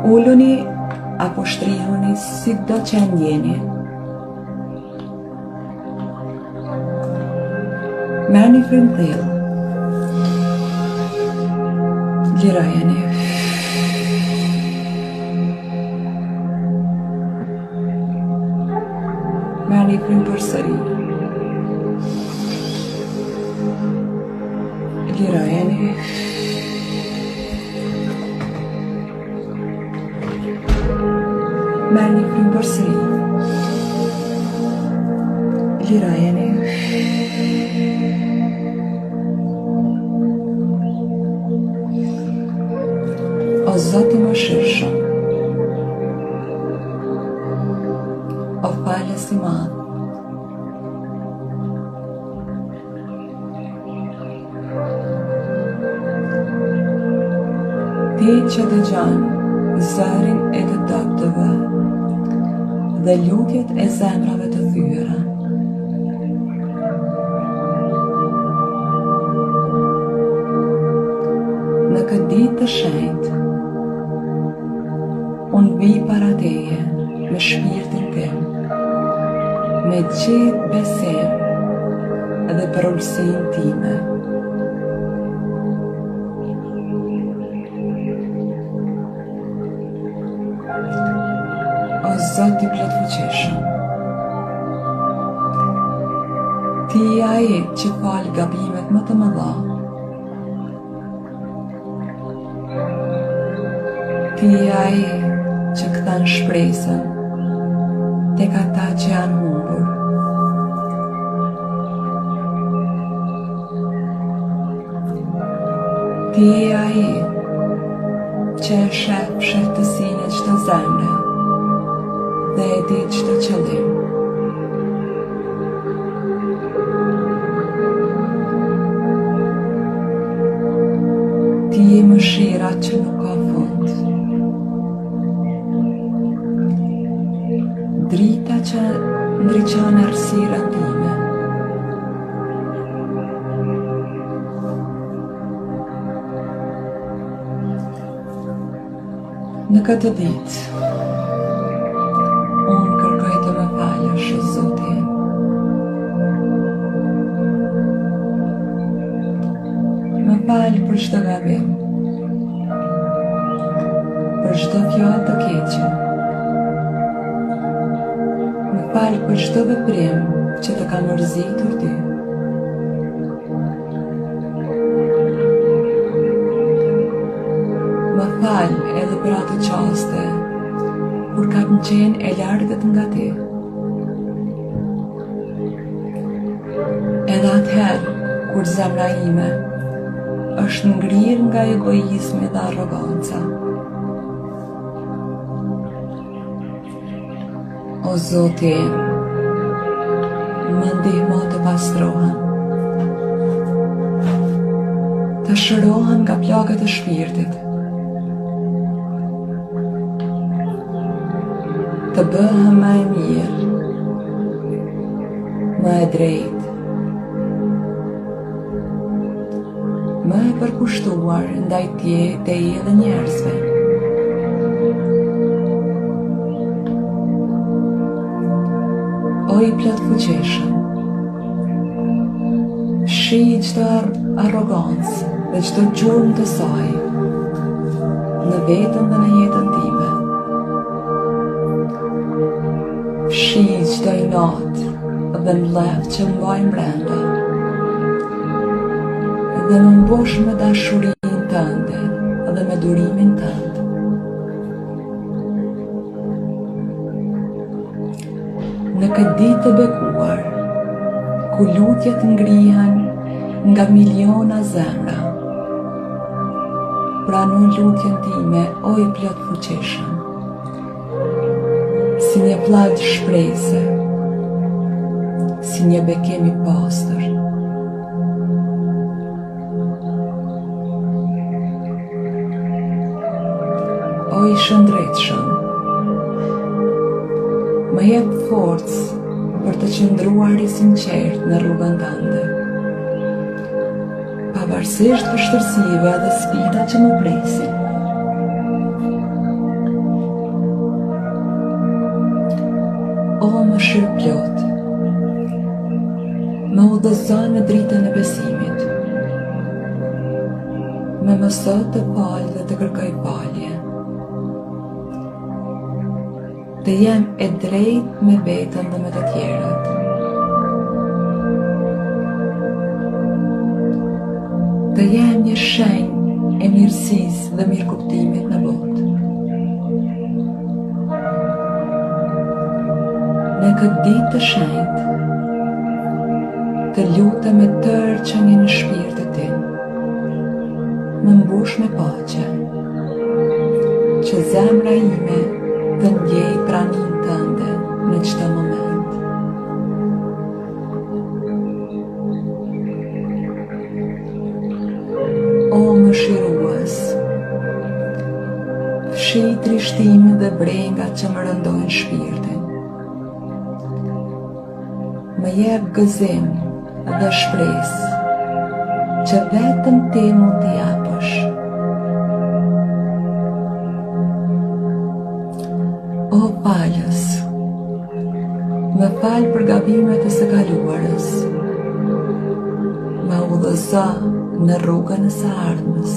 Ulluni apo shtrihuni si do që ndjeni. Merrni frym thellë. Lirojeni. Merrni frym përsëri. Lirojeni. Merrni frym përsëri. Lirojeni. O Zoti më shirshëm, o falës i madh, Ti që dëgjon zërin e të dobtëve dhe lutjet e zemrave të thyera. Në këtë ditë të shenjtë, unë vi para Teje me shpirtin tim, me gjithë besim dhe përullësinë time. O Zoti plotfuqishëm, Ti je ai që fal gabimet më të mëdha. Ti je ai që kthen shpresën tek ata që janë humbur. Ti je ai që e sheh fshehtësinë e çdo zemre dhe e di çdo qëllim. Ti je mëshira që nuk ka fund. Drita që ndriçon errësirën time. Në këtë ditë, unë kërkoj të më falësh, Zoti. Më fal për çdo gabim, për çdo fjalë të keqe. Më fal për çdo veprim që të ka mërzitur Ti. Më fal edhe për ato qaste kur kam qenë e largët nga Ti. Edhe atëherë kur zemra ime është ngrirë nga egoizmi dhe arroganca. O Zoti, më ndihmo të pastrohem, të shërohem nga plagët e shpirtit, të bëhem më e mirë, më e drejtë, më e përkushtuar ndaj Teje dhe njerëzve. O i plotfuqishëm, fshi çdo arrogancë dhe çdo gjurmë të saj në vetën dhe në jetën time. Fshi çdo inat dhe mbledh që mbaj brenda dhe më mbosh me dashurinë tënde dhe me durimin tënd. Në këtë ditë të bekuar, ku lutjet ngrihen nga miliona zemra, prano lutjen time, o i plotfuqishëm, si një pllajë shprehse, si një bekim i pastër. O i shëndetshëm, më jep forcë për të qëndruar i sinqert në rrugën tënde, pavarësisht vështirësive dhe sfidave që më presin. O mëshirë plot, më udhëzon në dritën e besimit, më mëso të falë dhe të kërkoj falje, të jem e drejtë me veten dhe me të tjerat, të jem një shenjë e mirësisë dhe mirëkuptimit në botë. Në këtë ditë të shenjtë, të lutem me tërë që një në shpirtin tim, më mbush me paqe, që zemra ime të ndjej praninë tënde në çdo moment. O mëshirues, fshi trishtimin dhe brengat që më rëndojnë shpirtin. Më jep gëzim dhe shpresë që vetëm ti mund t'i japësh. O falës, më fal për gabimet e së kaluarës, më udhëzo në rrugën e së ardhmes.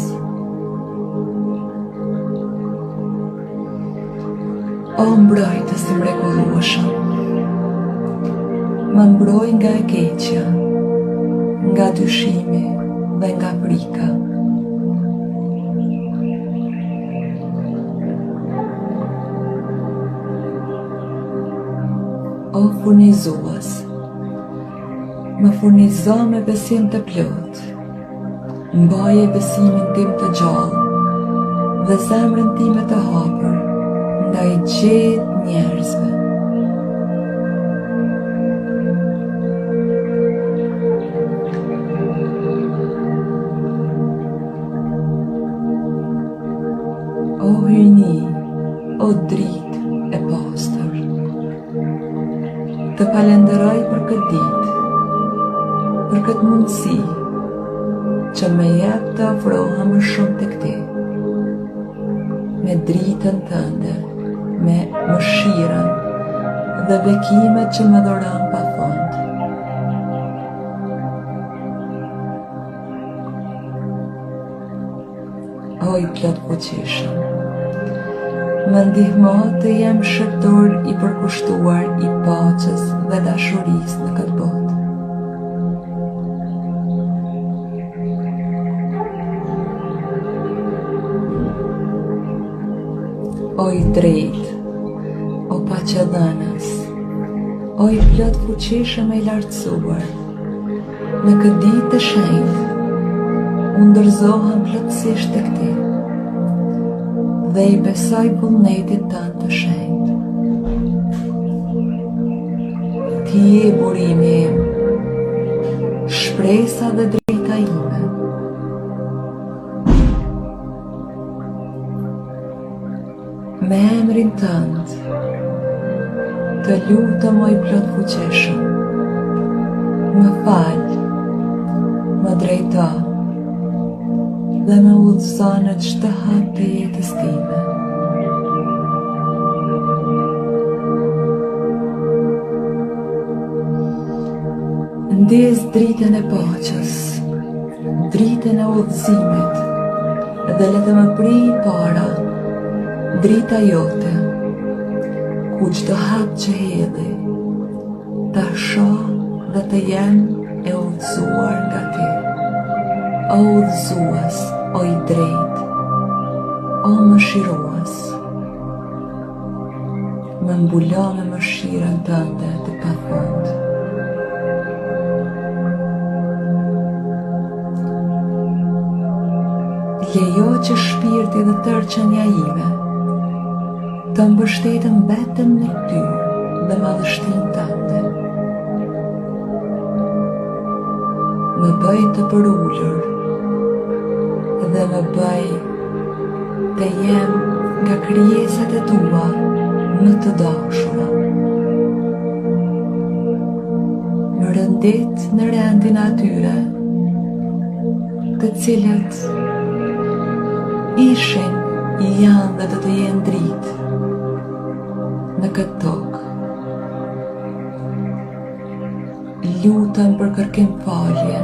O mbrojtës i mrekullueshëm, më mbroj nga e keqja, nga dyshimi dhe nga frika. O furnizues, më furnizo me besim të plot, mbaje besimin tim të gjallë dhe zemrën time të hapur ndaj gjithë njerëzve. O hyjni, o dritë e pastër, të falenderoj për këtë ditë, për këtë mundësi që më jep të ofrohem më shumë tek ti, me dritën tënde, me mëshirën dhe bekimet që më dhuron pa fund. O i plot fuqishëm, më ndihmo të jem shërtor i përkushtuar i paqes dhe dashurisë në këtë botë. O i drejtë, o paqëdhënës, o i plot fuqishëm e i lartësuar, në këtë ditë të shenjtë, unë ndërzohem plotësisht tek ti dhe i besoj vullnetit tënd të shenjtë. Ti je burimi im, shpresa dhe drita ime. Me emrin tënd, të lutem o i plot fuqishëm, më fal, më drejto dhe me udhëzo në çdo hap të jetës time. Ndjes dritën e paqes, dritën e udhëzimit, dhe le të më prij para drita jote, ku çdo hap që hedhi, ta shoh dhe të jem e udhëzuar nga ti. O udhëzues, o i drejtë, o mëshirues, më mbulo me mëshirën tënde të pafund. Lejo që shpirti dhe tërqenia ime të mbështeten vetëm në ty dhe madhështinë tënde. Më bëj të përullur dhe më bëj të jem nga krijesat e tua më të dashura. Më rëndit në rendin atyre të cilët ishin, janë dhe të jenë dritë në këtë tokë. lutem për kërkim falje,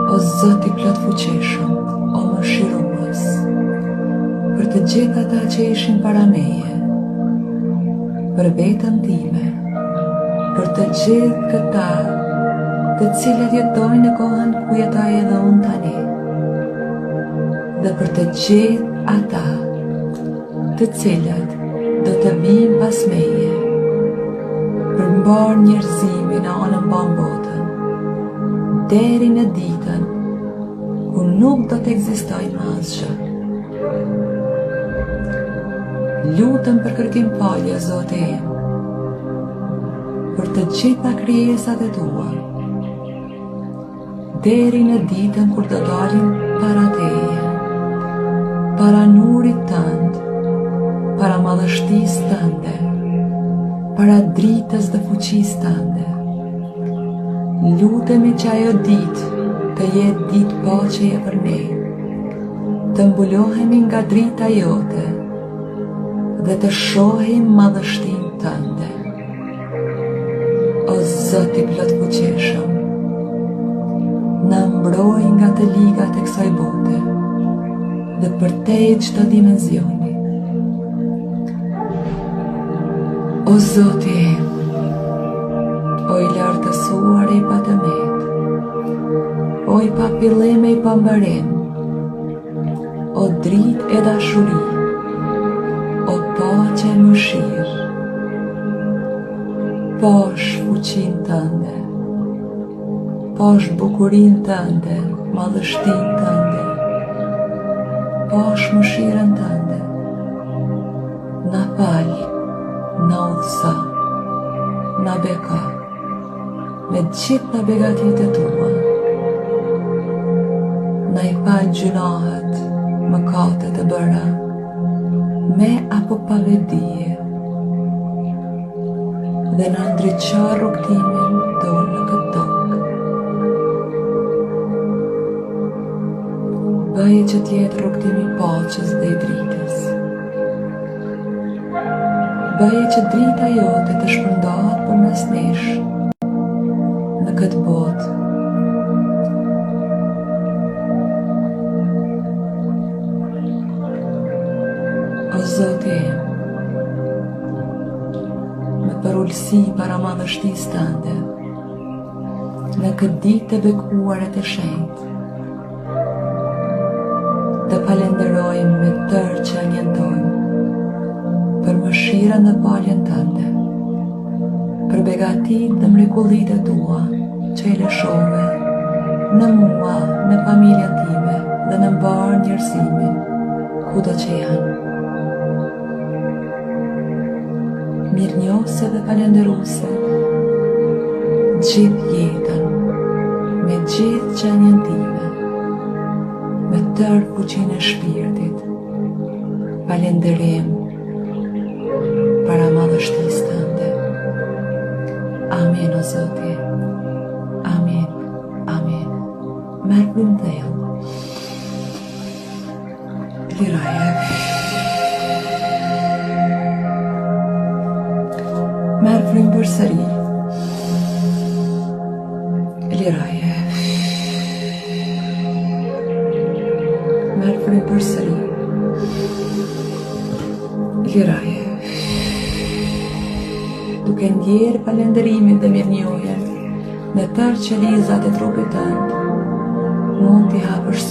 o Zot i plot fuqishëm, o mëshirues, për të gjithë ata që ishin para meje, për veten time, për të gjithë këta të cilët jetojnë në kohën ku jetoj edhe unë tani, dhe për të gjithë ata të cilët do të vinë pas meje, për mbar njerëzimin në anën botën, deri në ditën ku nuk do të ekzistoj më asgjë. Lutem për kërkim falje, Zote im, për të gjitha krijesat e tua, deri në ditën kur do dalim para Teje, para nurit tënd, para madhështisë tënde, para dritës dhe fuqisë tënde. Lutemi që ajo ditë të jetë ditë paqeje për ne, të mbulohemi nga drita jote dhe të shohim madhështinë tënde. O Zot i plot fuqishëm, na mbroj nga të ligat e kësaj bote dhe përtej çdo dimensioni. O Zoti, o i lartësuar e i patëmet, o i pa fillim e i pa mbarim, o dritë e dashuri, o paqe e mëshirë, pash fuqinë tënde, pash bukurinë tënde, madhështinë tënde, pash mëshirën tënde, na fal, na udhëso, na beka, me gjitha begatit e tua, na i fal gjunahet, mëkatet e bëra, me apo pa vetdije, dhe na ndriço rrugtimin tonë në këtë tokë. Bëje që t'jetë rrugtimi i paqes dhe i dritës. Bëje që drita jote të shpërndahet përmes nesh në këtë botë. O Zoti im, me përullësi para madhështisë tënde, në këtë ditë të bekuar e të shenjtë, të falenderojmë me tërë qenjen tonë për mëshirën dhe faljen tënde, për begatit dhe mrekullitë e tua që i lëshove në mua, në familjen time dhe në mbar njerëzimin, kudo që janë. Mirënjohëse dhe falenderuse gjithë jetën, me gjithë qenjen time, me tërë fuqinë e shpirtit, falenderim para madhështisë tënde. Amen, o Zoti. Amen, amen. Merë për më dhejën. Liraje. Merë frim për sëri. Liraje. Merë frim për sëri. Liraje. Duke ndjerë falenderimin dhe mirënjohjen në tërë qelizat e trupit tënd, mund t'i hapësh